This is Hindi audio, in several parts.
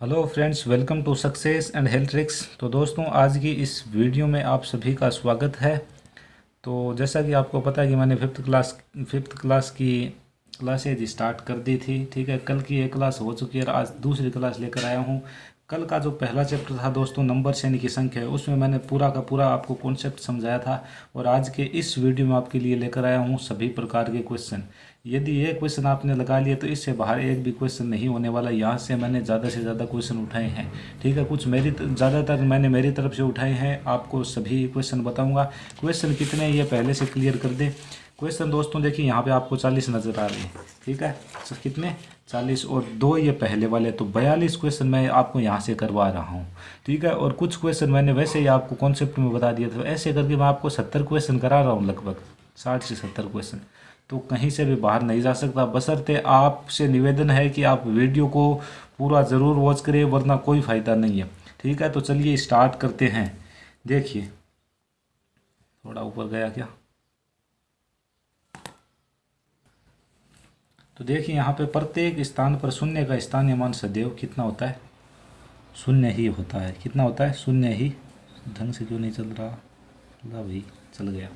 Hello friends, welcome to success and health tricks. तो दोस्तों, आज की इस वीडियो में आप सभी का स्वागत है। तो जैसा कि आपको पता है कि मैंने फिफ्थ क्लास की क्लासेज स्टार्ट कर दी थी। ठीक है, कल की एक क्लास हो चुकी है और आज दूसरी क्लास लेकर आया हूँ। कल का जो पहला चैप्टर था दोस्तों, नंबर यानी की संख्या है, उसमें मैंने पूरा का पूरा आपको कॉन्सेप्ट समझाया था। और आज के इस वीडियो में आपके लिए लेकर आया हूँ सभी प्रकार के क्वेश्चन। यदि ये क्वेश्चन आपने लगा लिए तो इससे बाहर एक भी क्वेश्चन नहीं होने वाला। यहाँ से मैंने ज़्यादा से ज़्यादा क्वेश्चन उठाए हैं। ठीक है, कुछ ज़्यादातर मैंने मेरी तरफ से उठाए हैं। आपको सभी क्वेश्चन बताऊंगा। क्वेश्चन कितने हैं ये पहले से क्लियर कर दें। क्वेश्चन दोस्तों देखिए, यहाँ पे आपको 40 नज़र आ रहे हैं। ठीक है, सर कितने 40 और दो ये पहले वाले, तो 42 क्वेश्चन मैं आपको यहाँ से करवा रहा हूँ। ठीक है, और कुछ क्वेश्चन मैंने वैसे ही आपको कॉन्सेप्ट में बता दिया था। ऐसे करके मैं आपको 70 क्वेश्चन करा रहा हूँ, लगभग 60 से 70 क्वेश्चन। तो कहीं से भी बाहर नहीं जा सकता। बशर्ते आपसे निवेदन है कि आप वीडियो को पूरा ज़रूर वॉच करें, वरना कोई फ़ायदा नहीं है। ठीक है, तो चलिए स्टार्ट करते हैं। देखिए, थोड़ा ऊपर गया क्या? तो देखिए यहाँ पे प्रत्येक स्थान पर शून्य का स्थानीय मान सदैव कितना होता है? शून्य ही होता है। कितना होता है? शून्य ही। ढंग से क्यों नहीं चल रहा? ला भाई, चल गया।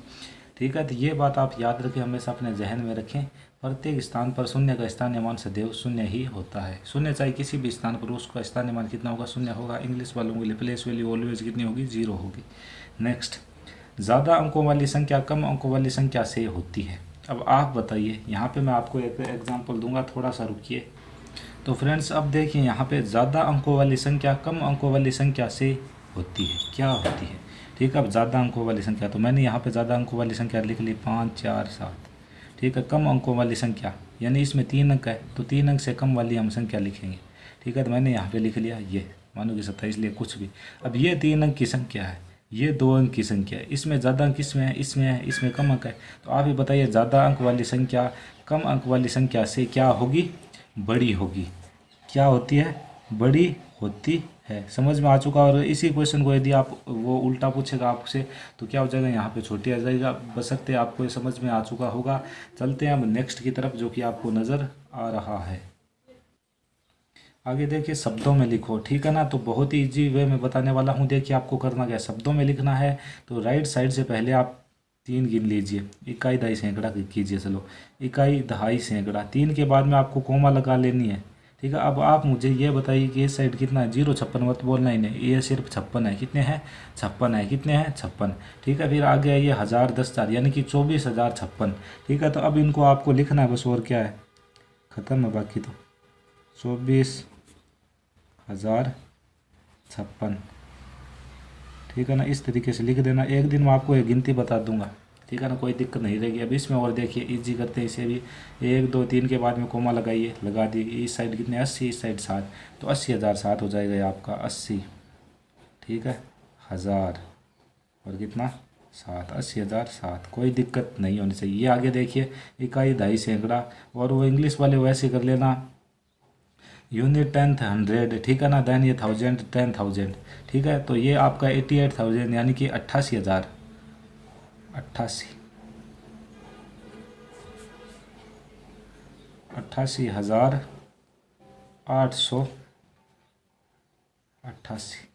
ठीक है, तो ये बात आप याद रखें, हमेशा अपने जहन में रखें। प्रत्येक स्थान पर शून्य का स्थानीय मान सदैव शून्य ही होता है। शून्य चाहे किसी भी स्थान पर, उसका स्थानीय मान कितना होगा? शून्य होगा। इंग्लिश वालों के लिए प्लेस वैल्यू ऑलवेज कितनी होगी? 0 होगी। नेक्स्ट, ज़्यादा अंकों वाली संख्या कम अंकों वाली संख्या से होती है। अब आप बताइए, यहाँ पे मैं आपको एक एग्जांपल दूंगा, थोड़ा सा रुकिए। तो फ्रेंड्स, अब देखिए यहाँ पे ज़्यादा अंकों वाली संख्या कम अंकों वाली संख्या से होती है। क्या होती है? ठीक है, अब ज़्यादा अंकों वाली संख्या, तो मैंने यहाँ पे ज़्यादा अंकों वाली संख्या लिख ली 5, 4, 7। ठीक है, कम अंकों वाली संख्या यानी इसमें 3 अंक है, तो 3 अंक से कम वाली हम संख्या लिखेंगे। ठीक है, तो मैंने यहाँ पे लिख लिया ये, मानो कि 27 लिए कुछ भी। अब ये 3 अंक की संख्या है, ये 2 अंक की संख्या है। इसमें ज़्यादा अंक किसमें है? इसमें है। इसमें कम अंक है। तो आप ही बताइए, ज़्यादा अंक वाली संख्या कम अंक वाली संख्या से क्या होगी? बड़ी होगी। क्या होती है? बड़ी होती है। समझ में आ चुका? और इसी क्वेश्चन को यदि आप वो उल्टा पूछेगा आपसे तो क्या हो जाएगा? यहाँ पे छोटी आ जाएगा। बशर्ते आपको ये समझ में आ चुका होगा। चलते हैं अब नेक्स्ट की तरफ, जो कि आपको नज़र आ रहा है। आगे देखिए, शब्दों में लिखो। ठीक है ना, तो बहुत ही इजी वे में बताने वाला हूँ। देखिए आपको करना क्या है, शब्दों में लिखना है। तो राइट साइड से पहले आप 3 गिन लीजिए। इकाई, दहाई, सैकड़ा कीजिए। चलो, इकाई, दहाई, सैकड़ा। 3 के बाद में आपको कोमा लगा लेनी है। ठीक है, अब आप मुझे ये बताइए कि इस साइड कितना है? 0, 56 मत बोलना ही नहीं, ये सिर्फ 56 है। कितने हैं? 56 है। कितने हैं? 56। ठीक है, फिर आगे आइए 1000, 10,000 यानी कि 24,056। ठीक है, तो अब इनको आपको लिखना है बस, और क्या है? ख़त्म है बाकी तो। 24,056। ठीक है ना, इस तरीके से लिख देना। एक दिन मैं आपको एक गिनती बता दूंगा। ठीक है ना, कोई दिक्कत नहीं रहेगी। अब इसमें और देखिए, इजी करते हैं इसे भी। 1, 2, 3 के बाद में कोमा लगाइए, लगा दी। इस साइड कितने? 80, इस साइड 7, तो 80,007 हो जाएगा ये आपका। 80, ठीक है, 1000 और कितना? 7, 80,007। कोई दिक्कत नहीं होनी चाहिए। ये आगे देखिए, इकाई, दहाई, सैकड़ा। और वो इंग्लिश वाले वैसे कर लेना, यूनिट 10th 100। ठीक है ना, देन ये 1000, 10,000। ठीक है, तो ये आपका 88,000 यानी कि 88,000। 88,888।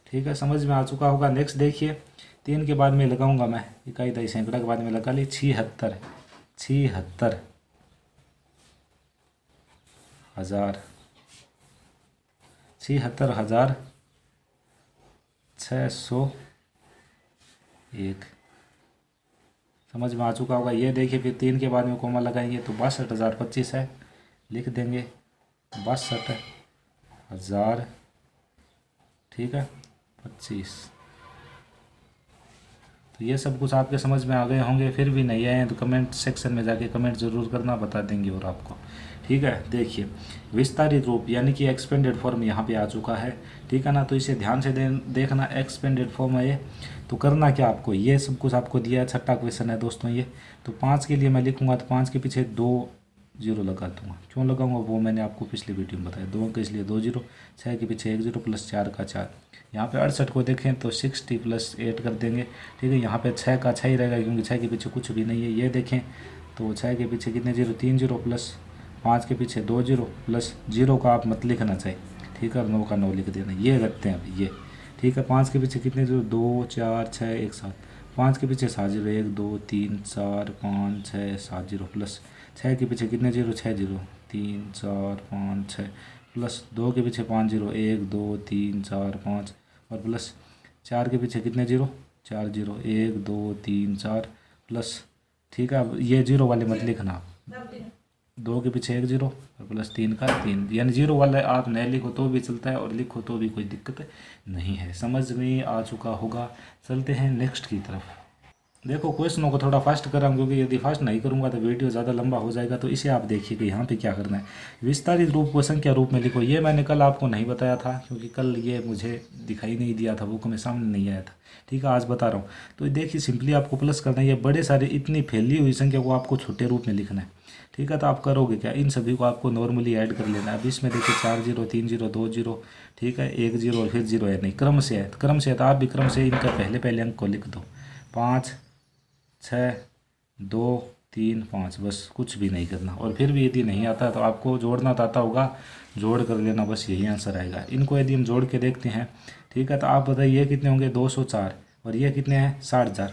ठीक है, समझ में आ चुका होगा। नेक्स्ट देखिए, 3 के बाद में लगाऊंगा मैं, इकाई, दहाई, सैकड़ा के बाद में लगा ली 76। 76,000। 76,601। समझ में आ चुका होगा। ये देखिए, फिर 3 के बाद में कोमा लगाएंगे तो 62,025 है। लिख देंगे 62,000। ठीक है, 25। तो ये सब कुछ आपके समझ में आ गए होंगे। फिर भी नहीं आए हैं तो कमेंट सेक्शन में जाके कमेंट ज़रूर करना, बता देंगे और आपको। ठीक है, देखिए, विस्तारित रूप यानी कि एक्सपेंडेड फॉर्म यहाँ पे आ चुका है। ठीक है ना, तो इसे ध्यान से देखना। एक्सपेंडेड फॉर्म है ये। तो करना क्या आपको, ये सब कुछ आपको दिया है। छठा क्वेश्चन है दोस्तों ये। तो 5 के लिए मैं लिखूंगा तो 5 के पीछे 2 जीरो लगा दूंगा। क्यों लगाऊंगा वो मैंने आपको पिछले वीडियो में बताया। 2 अंक इसलिए 2 जीरो। 6 के पीछे 1 जीरो प्लस 4 का 4। यहाँ पे 68 को देखें तो 60 + 8 कर देंगे। ठीक है, यहाँ पे 6 का 6 ही रहेगा क्योंकि 6 के पीछे कुछ भी नहीं है। ये देखें तो 6 के पीछे कितने जीरो, 3 जीरो, प्लस 5 के पीछे 2 जीरो, प्लस जीरो का आप मत लिखना चाहिए, ठीक है, और 9 का 9 लिख देना, ये रखते हैं अभी ये, ठीक है। 5 के पीछे कितने जीरो, 2 4 6 1 7, 5 के पीछे 7 जीरो, 1 2 3 4 5 6 7 जीरो, प्लस 6 के पीछे कितने जीरो, 6 जीरो, 3 4 5 6, प्लस 2 के पीछे 5 जीरो, 1 2 3 4 5, और प्लस 4 के पीछे कितने जीरो, 4 जीरो, 1 2 3 4, प्लस, ठीक है। अब ये जीरो वाले मत लिखना, 2 के पीछे 1 जीरो और प्लस 3 का 3, यानी जीरो वाला आप नहीं लिखो तो भी चलता है और लिखो तो भी कोई दिक्कत नहीं है। समझ में आ चुका होगा। चलते हैं नेक्स्ट की तरफ। देखो क्वेश्चनों को थोड़ा फास्ट कर रहा हूँ, क्योंकि यदि फास्ट नहीं करूँगा तो वीडियो ज़्यादा लंबा हो जाएगा। तो इसे आप देखिए कि यहाँ पे क्या करना है। विस्तारित रूप को संख्या रूप में लिखो। ये मैंने कल आपको नहीं बताया था, क्योंकि कल ये मुझे दिखाई नहीं दिया था, बुक में सामने नहीं आया था, ठीक है, आज बता रहा हूँ। तो देखिए सिंपली आपको प्लस करना है। ये बड़े सारे इतनी फैली हुई संख्या को आपको छोटे रूप में लिखना है, ठीक है। तो आप करोगे क्या, इन सभी को आपको नॉर्मली ऐड कर लेना है। अब इसमें देखिए 4 जीरो, 3 जीरो, 2 जीरो, ठीक है, 1 जीरो और फिर जीरो है नहीं, क्रम से है, क्रम से है तो आप भी क्रम से इनका पहले पहले अंक को लिख दो। 5 6 2 3 5, बस कुछ भी नहीं करना। और फिर भी यदि नहीं आता तो आपको जोड़ना तो आता होगा, जोड़ कर लेना, बस यही आंसर आएगा। इनको यदि हम जोड़ के देखते हैं, ठीक है, तो आप बताइए ये कितने होंगे, 204, और ये कितने हैं, 60,000,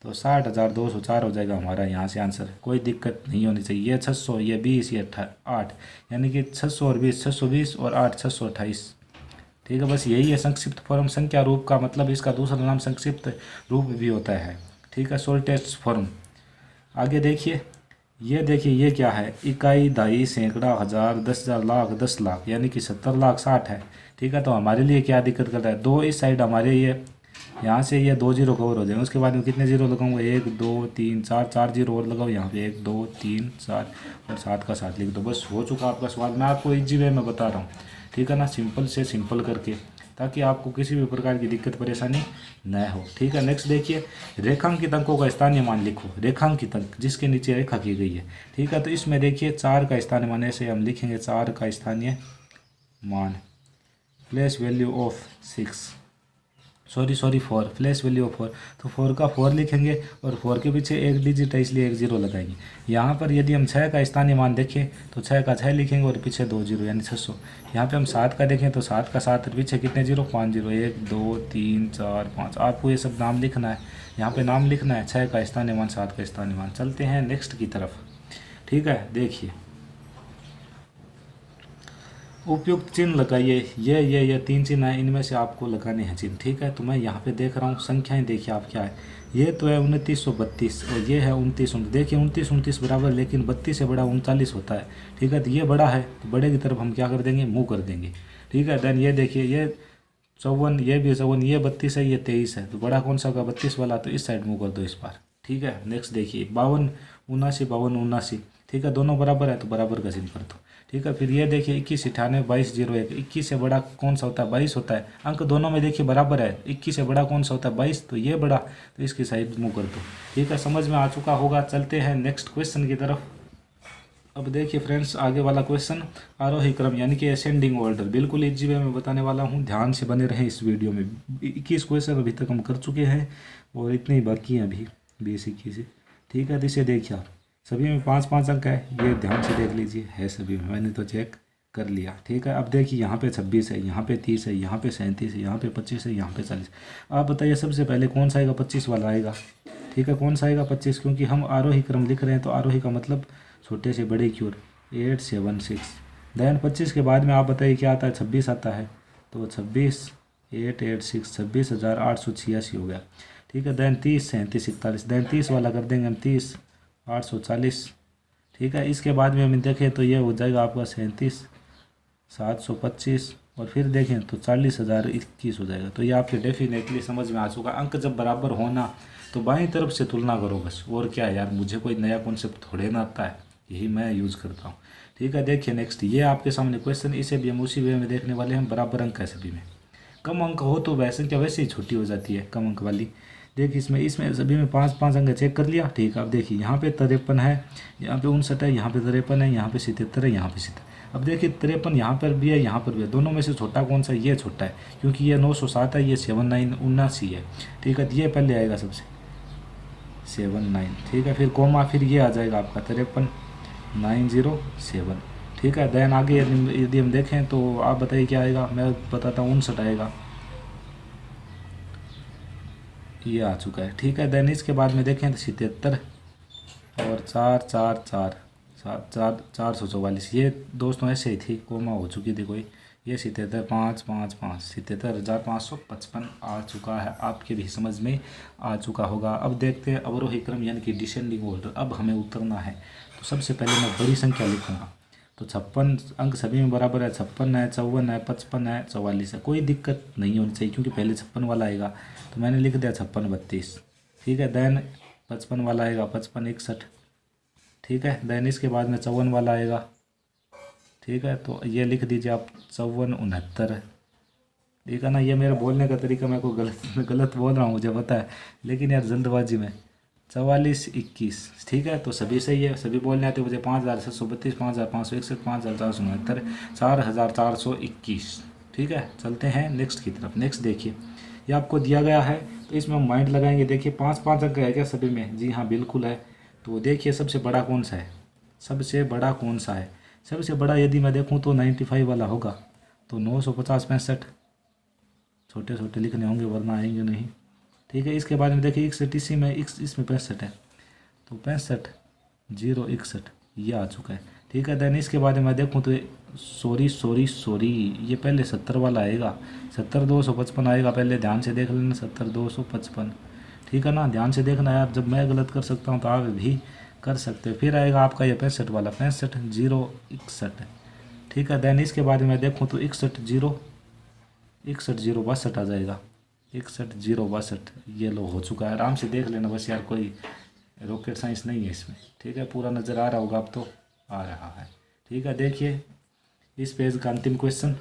तो 60,204 हो जाएगा हमारा यहाँ से आंसर। कोई दिक्कत नहीं होनी चाहिए। ये 600, ये 20, ये 8, यानी कि 600 और 20 620 और 8 628, ठीक है। बस यही है संक्षिप्त फॉर्म संख्या रूप का, मतलब इसका दूसरा नाम संक्षिप्त रूप भी होता है, ठीक है, शॉर्टेस्ट फॉर्म। आगे देखिए, ये देखिए ये क्या है, इकाई, दहाई, सैकड़ा, हज़ार, 10,000, लाख, 10 लाख, यानी कि 70 लाख 60 है, ठीक है। तो हमारे लिए क्या दिक्कत कर रहा है, 2 इस साइड हमारे ये यहाँ से ये 2 जीरो कवर हो जाएंगे। उसके बाद में कितने जीरो लगाऊंगा, 1 2 3 4, 4 जीरो और लगाओ यहाँ पे, 1 2 3 4 और 7 का 7 लिख दो। बस हो चुका आपका सवाल। मैं आपको इजी वे में बता रहा हूँ, ठीक है ना, सिंपल से सिंपल करके, ताकि आपको किसी भी प्रकार की दिक्कत परेशानी न हो, ठीक है। नेक्स्ट देखिए, रेखांकित अंकों का स्थानीय मान लिखो। रेखांकित अंक जिसके नीचे रेखा की गई है, ठीक है। तो इसमें देखिए 4 का स्थानीय मान, ऐसे हम लिखेंगे 4 का स्थानीय मान, place value of 6, sorry 4, place value of 4, तो 4 का 4 लिखेंगे और 4 के पीछे एक डिजिट है इसलिए 1 जीरो लगाएंगे। यहाँ पर यदि हम 6 का स्थानीय मान देखें तो 6 का 6 लिखेंगे और पीछे 2 जीरो यानी 600। यहाँ पे हम 7 का देखें तो 7 का 7 पीछे कितने जीरो, 5 जीरो, 1 2 3 4 5। आपको ये सब नाम लिखना है, यहाँ पर नाम लिखना है, 6 का स्थानीय मान, 7 का स्थानीय मान। चलते हैं नेक्स्ट की तरफ, ठीक है। देखिए उपयुक्त चिन्ह लगाइए। ये 3 चिन्ह हैं, इनमें से आपको लगाने हैं चिन्ह, ठीक है। तो मैं यहाँ पे देख रहा हूँ संख्याएं, देखिए आप क्या है, ये तो है 2932 और ये है 29। देखिए 29 बराबर, लेकिन 32 से बड़ा 39 होता है, ठीक है। तो ये बड़ा है, तो बड़े की तरफ हम क्या कर देंगे, मुँह कर देंगे, ठीक है। देन ये देखिए ये 54, ये भी 54, ये 32 है, ये 23 है, तो बड़ा कौन सा होगा, 32 वाला, तो इस साइड मुँह कर दो इस बार, ठीक है। नेक्स्ट देखिए 52 79 52 79, ठीक है, दोनों बराबर है तो बराबर का चिन्ह कर दो, ठीक है। फिर ये देखिए 21 98 22 01, 21 से बड़ा कौन सा होता है, 22 होता है। अंक दोनों में देखिए बराबर है, 21 से बड़ा कौन सा होता है, 22, तो ये बड़ा, तो इसकी साइड मुँह कर दो, ठीक है। समझ में आ चुका होगा। चलते हैं नेक्स्ट क्वेश्चन की तरफ। अब देखिए फ्रेंड्स, आगे वाला क्वेश्चन आरोही क्रम यानी कि असेंडिंग ऑर्डर, बिल्कुल इजी वे में बताने वाला हूँ, ध्यान से बने रहें इस वीडियो में। 21 क्वेश्चन अभी तक हम कर चुके हैं और इतने ही बाकी हैं अभी, 20-21, ठीक है। तो इसे देखिए आप, सभी में 5-5 अंक है, ये ध्यान से देख लीजिए, है सभी में, मैंने तो चेक कर लिया, ठीक है। अब देखिए यहाँ पे 26 है, यहाँ पे 30 है, यहाँ पे 37 है, यहाँ पे 25 है, यहाँ पे 40। आप बताइए सबसे पहले कौन सा आएगा, 25 वाला आएगा, ठीक है। कौन सा आएगा, 25, क्योंकि हम आरोही क्रम लिख रहे हैं, तो आरोही का मतलब छोटे से बड़े की ओर, 876। देन 25 के बाद में आप बताइए क्या आता है, 26 आता है, तो 26 886 26,886 हो गया, ठीक है। देन 30 37 41, देन 30 वाला कर देंगे हम, 30 840, ठीक है। इसके बाद में हम देखें तो ये हो जाएगा आपका 37 725, और फिर देखें तो 40,021 हो जाएगा। तो ये आपके डेफिनेटली समझ में आ चुका। अंक जब बराबर होना तो बाईं तरफ से तुलना करो बस, और क्या है यार, मुझे कोई नया कॉन्सेप्ट थोड़े ना आता है, यही मैं यूज़ करता हूँ, ठीक है। देखिए नेक्स्ट, ये आपके सामने क्वेश्चन, इसे भी हम उसी वे में देखने वाले हैं। बराबर अंक है सभी में, कम अंक हो तो वैसे क्या वैसे ही छोटी हो जाती है कम अंक वाली। देखिए इसमें सभी में 5-5 अंक चेक कर लिया, ठीक है। अब देखिए यहाँ पे 53 है, यहाँ पे 59 है, यहाँ पे 53 है, यहाँ पे 77 है, यहाँ पे 77। अब देखिए 53 यहाँ पर भी है, यहाँ पर भी है, दोनों में से छोटा कौन सा है, ये छोटा है, क्योंकि ये 907 है, ये 7979 है, ठीक है। तो ये पहले आएगा सबसे 79। ठीक है, फिर कोमा, फिर ये आ जाएगा आपका 53,907। ठीक है, देन आगे यदि हम देखें तो आप बताइए क्या आएगा। मैं बताता हूँ, 59 आएगा, ये आ चुका है। ठीक है, देन इसके बाद में देखें तो 77 और 444 ये दोस्तों ऐसे ही थी, कोमा हो चुकी थी कोई। ये 77,555 77,555 आ चुका है, आपके भी समझ में आ चुका होगा। अब देखते हैं अवरोही क्रम यानी कि डिसेंडिंग ऑर्डर। अब हमें उतरना है, तो सबसे पहले मैं बड़ी संख्या लिखूंगा। तो 56 अंक सभी में बराबर है, 56 है, 54 है, 55 है, 44 है। कोई दिक्कत नहीं होनी चाहिए क्योंकि पहले 56 वाला आएगा, तो मैंने लिख दिया 56 32। ठीक है, देन 55 वाला आएगा, 55 61। ठीक है, देन इसके बाद में 54 वाला आएगा। ठीक है, तो ये लिख दीजिए आप 54 69। ठीक है ना, ये मेरा बोलने का तरीका, मैं को गलत बोल रहा हूँ मुझे पता है, लेकिन यार जल्दबाजी में 44 21। ठीक है, तो सभी सही है, सभी बोलने आते मुझे। 5,732, 5,561, 5,469, 4,421। ठीक है, चलते हैं नेक्स्ट की तरफ। नेक्स्ट देखिए, ये आपको दिया गया है, तो इसमें हम माइंड लगाएंगे। देखिए 5 अंक है क्या सभी में? जी हाँ, बिल्कुल है। तो देखिए सबसे बड़ा कौन सा है, सबसे बड़ा कौन सा है? सबसे बड़ा यदि मैं देखूं तो 95 वाला होगा। तो 950 65 छोटे छोटे लिखने होंगे वरना आएंगे नहीं। ठीक है, इसके बाद में देखिए 61 इसी में, इसमें 65 है, तो 65 061 ये आ चुका है। ठीक है, देन इसके बाद में मैं देखूँ तो सॉरी ये पहले 70 वाला आएगा, 70,255 आएगा। पहले ध्यान से देख लेना, 70,255। ठीक है ना, ध्यान से देखना यार, जब मैं गलत कर सकता हूँ तो आप भी कर सकते हो। फिर आएगा आपका ये 65 वाला, 65,061। ठीक है, देन इसके बाद मैं देखूँ तो 61,062 आ जाएगा, 61,062 ये लो हो चुका है। आराम से देख लेना बस यार, कोई रॉकेट साइंस नहीं है इसमें। ठीक है, पूरा नज़र आ रहा होगा, अब तो आ रहा है। ठीक है, देखिए इस पेज का अंतिम क्वेश्चन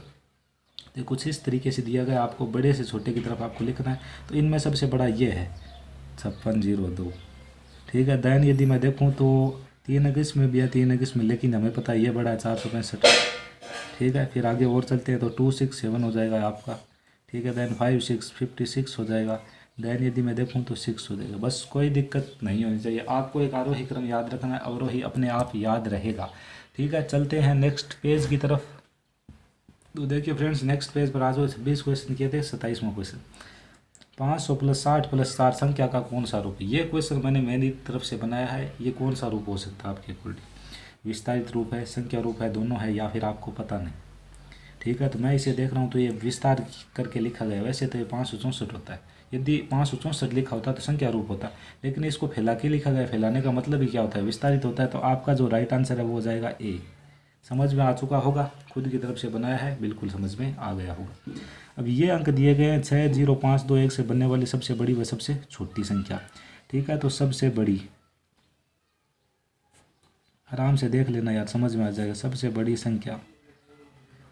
तो कुछ इस तरीके से दिया गया, आपको बड़े से छोटे की तरफ आपको लिखना है। तो इनमें सबसे बड़ा ये है 5602। ठीक है, दैन यदि मैं देखूँ तो 3 अगस्त में भी है, 3 अगस्त में, लेकिन हमें पता है ये बड़ा है 465। ठीक है, फिर आगे और चलते हैं तो 267 हो जाएगा आपका। ठीक है, दैन 56 हो जाएगा। दैन यदि मैं देखूँ तो 6 हो जाएगा। बस कोई दिक्कत नहीं होनी चाहिए। आपको एक आरोही क्रम याद रखना है, अवरोही अपने आप याद रहेगा। ठीक है, चलते हैं नेक्स्ट पेज की तरफ। तो देखिए फ्रेंड्स, नेक्स्ट पेज पर आज 26 क्वेश्चन किए थे, 27वां क्वेश्चन। 500 + 60 + 4 संख्या का कौन सा रूप है? ये क्वेश्चन मैंने मेरी तरफ से बनाया है। ये कौन सा रूप हो सकता है आपके अकॉर्डिंग? विस्तारित रूप है, संख्या रूप है, दोनों है, या फिर आपको पता नहीं? ठीक है, तो मैं इसे देख रहा हूँ तो ये विस्तार करके लिखा गया। वैसे तो ये 564 होता है, यदि 564 लिखा होता तो संख्या रूप होता, लेकिन इसको फैला के लिखा गया। फैलाने का मतलब ही क्या होता है? विस्तारित होता है। तो आपका जो राइट आंसर है वो हो जाएगा ए। समझ में आ चुका होगा, खुद की तरफ से बनाया है, बिल्कुल समझ में आ गया होगा। अब ये अंक दिए गए हैं 6, 0, 5, 2, 1 से बनने वाली सबसे बड़ी व सबसे छोटी संख्या। ठीक है, तो सबसे बड़ी, आराम से देख लेना यार, समझ में आ जाएगा। सबसे बड़ी संख्या,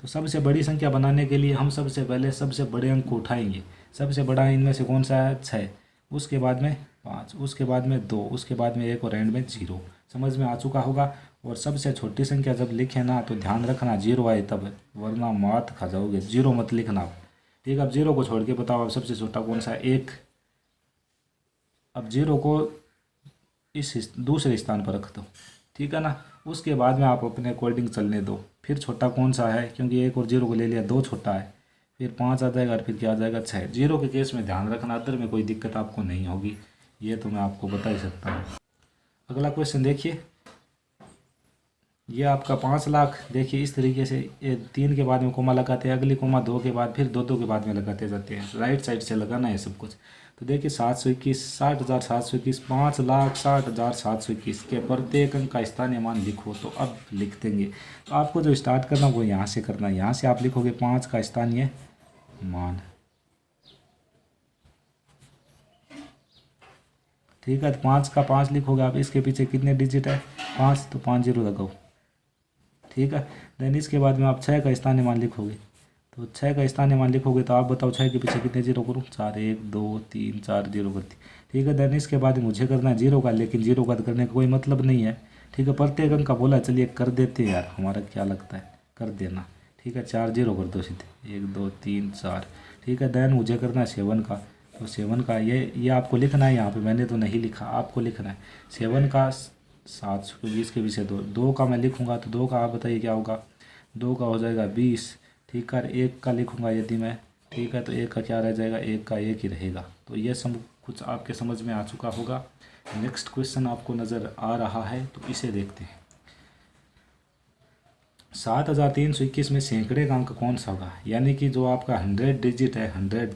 तो सबसे बड़ी संख्या बनाने के लिए हम सबसे पहले सबसे बड़े अंक को उठाएंगे। सबसे बड़ा इनमें से कौन सा है? 6। उसके बाद में 5, उसके बाद में 2, उसके बाद में 1 और एंड में 0। समझ में आ चुका होगा। और सबसे छोटी संख्या जब लिखे ना तो ध्यान रखना 0 आए तब, वरना मात खा जाओगे। 0 मत लिखना आप। ठीक है, अब 0 को छोड़ के बताओ अब सबसे छोटा कौन सा है? 1। अब 0 को इस दूसरे स्थान पर रख दो। ठीक है ना, उसके बाद में आप अपने अकॉर्डिंग चलने दो। फिर छोटा कौन सा है? क्योंकि 1 और 0 को ले लिया, 2 छोटा है, फिर 5 आ जाएगा और फिर क्या आ जाएगा? 6। 0 के केस में ध्यान रखना, अदर में कोई दिक्कत आपको नहीं होगी, ये तो मैं आपको बता ही सकता हूँ। अगला क्वेश्चन देखिए, ये आपका 5 लाख। देखिए इस तरीके से ये 3 के बाद में कोमा लगाते हैं, अगली कोमा 2 के बाद, फिर 2 के बाद में लगाते जाते हैं। राइट साइड से लगाना है सब कुछ। तो देखिए 721, 60,721, 5,60,721 के प्रत्येक अंक का स्थानीय मान लिखो। तो अब लिख देंगे। तो आपको जो स्टार्ट करना वो यहाँ से करना है। यहाँ से आप लिखोगे 5 का स्थानीय मान। ठीक है, तो 5 का 5 लिखोगे आप। इसके पीछे कितने डिजिट है? 5, तो 5 0 लगाओ। ठीक है, देन इसके बाद में आप 6 का स्थानीय मान लिखोगे। तो 6 का स्थानीय मान लिखोगे तो आप बताओ 6 के पीछे कितने 0 करूँ? 4, 1 2 3 4 0 करती। ठीक है, देन इसके बाद मुझे करना है 0 का, लेकिन 0 का करने का कोई मतलब नहीं है। ठीक है, प्रत्येक अंक का बोला, चलिए कर देते हैं यार, हमारा क्या लगता है, कर देना। ठीक है, 4 0 कर दो सीधे, 1 2 3 4। ठीक है, देन मुझे करना है 7 का। तो 7 का ये आपको लिखना है यहाँ पे, मैंने तो नहीं लिखा, आपको लिखना है। 7 का 720 के पीछे 2 का मैं लिखूँगा तो 2 का आप बताइए क्या होगा। 2 का हो जाएगा 20, ठीक है। 1 का लिखूँगा यदि मैं, ठीक है, तो 1 का क्या रह जाएगा, 1 का 1 ही रहेगा। तो ये सब कुछ आपके समझ में आ चुका होगा। नेक्स्ट क्वेश्चन आपको नज़र आ रहा है तो इसे देखते हैं। 7321 में सैकड़े का अंक कौन सा होगा, यानी कि जो आपका 100 डिजिट है, 100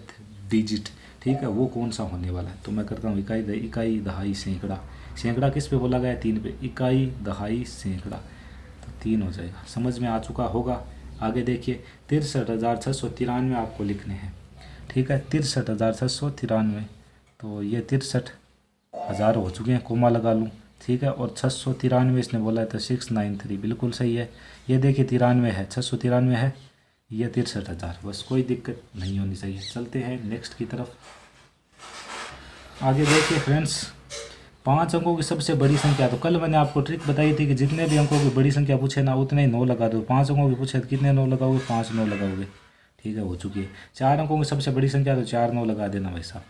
डिजिट, ठीक है, वो कौन सा होने वाला है। तो मैं करता हूँ इकाई दहाई सैकड़ा। सैकड़ा किस पे बोला गया है, 3 पे। इकाई दहाई सैकड़ा, तो 3 हो जाएगा। समझ में आ चुका होगा। आगे देखिए 63,693 आपको लिखने हैं, ठीक है। 63,693, तो ये 63,000 हो चुके हैं, कोमा लगा लूँ, ठीक है। और 693 इसने बोला है तो 693 बिल्कुल सही है। ये देखिए 93 है, 693 है, ये 63,000, बस कोई दिक्कत नहीं होनी चाहिए। चलते हैं नेक्स्ट की तरफ। आगे देखिए फ्रेंड्स, 5 अंकों की सबसे बड़ी संख्या। तो कल मैंने आपको ट्रिक बताई थी कि जितने भी अंकों की बड़ी संख्या पूछे ना उतने ही 9 लगा दो। 5 अंकों की पूछे तो कितने 9 लगाओगे, 5 9 लगाओगे, ठीक है, हो चुकी है। 4 अंकों की सबसे बड़ी संख्या तो 4 9 लगा देना भाई साहब,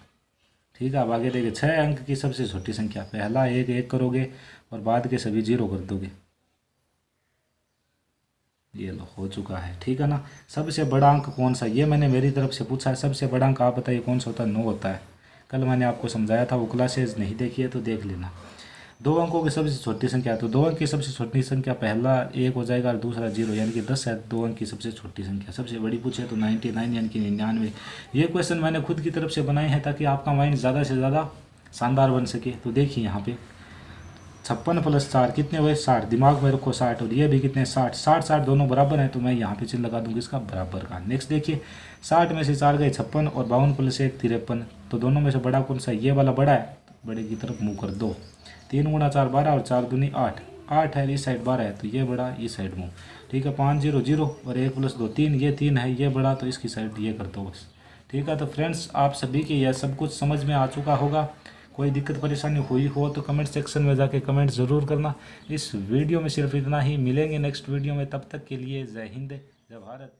ठीक है। अब आगे देखिए 6 अंक की सबसे छोटी संख्या, पहला 1 1 करोगे और बाद के सभी 0 कर दोगे, ये लो हो चुका है, ठीक है ना। सबसे बड़ा अंक कौन सा, ये मैंने मेरी तरफ से पूछा है। सबसे बड़ा अंक आप बताइए कौन सा होता है, 9 होता है। कल मैंने आपको समझाया था, वो क्लासेज नहीं देखी है तो देख लेना। 2 अंकों की सबसे छोटी संख्या, तो 2 अंक की सबसे छोटी संख्या पहला 1 हो जाएगा और दूसरा 0, यानी कि 10 है 2 अंक की सबसे छोटी संख्या। सबसे बड़ी पूछे तो 99 यानी कि 99। ये क्वेश्चन मैंने खुद की तरफ से बनाए हैं ताकि आपका माइंड ज़्यादा से ज़्यादा शानदार बन सके। तो देखिए यहाँ पे 56 + 4 कितने हुए, 60, दिमाग में रखो 60, और ये भी कितने 60 60 60 दोनों बराबर हैं, तो मैं यहाँ पे चिन्ह लगा दूंगी इसका बराबर का। नेक्स्ट देखिए 60 में से 4 गए 56 और 52 + 1 53, तो दोनों में से बड़ा कौन सा, ये वाला बड़ा है, बड़े की तरफ मुँह कर दो। 3 × 4 12 और 4 दूनी 8, 8 है, इस साइड 12 है, तो ये बड़ा, इस साइड मुँह, ठीक है। 5 0 0 और 1 + 2 3, ये 3 है, ये बड़ा, तो इसकी साइड ये कर दो बस, ठीक है। तो फ्रेंड्स आप सभी के यह सब कुछ समझ में आ चुका होगा। कोई दिक्कत परेशानी हुई हो तो कमेंट सेक्शन में जाके कमेंट ज़रूर करना। इस वीडियो में सिर्फ इतना ही, मिलेंगे नेक्स्ट वीडियो में, तब तक के लिए जय हिंद जय भारत।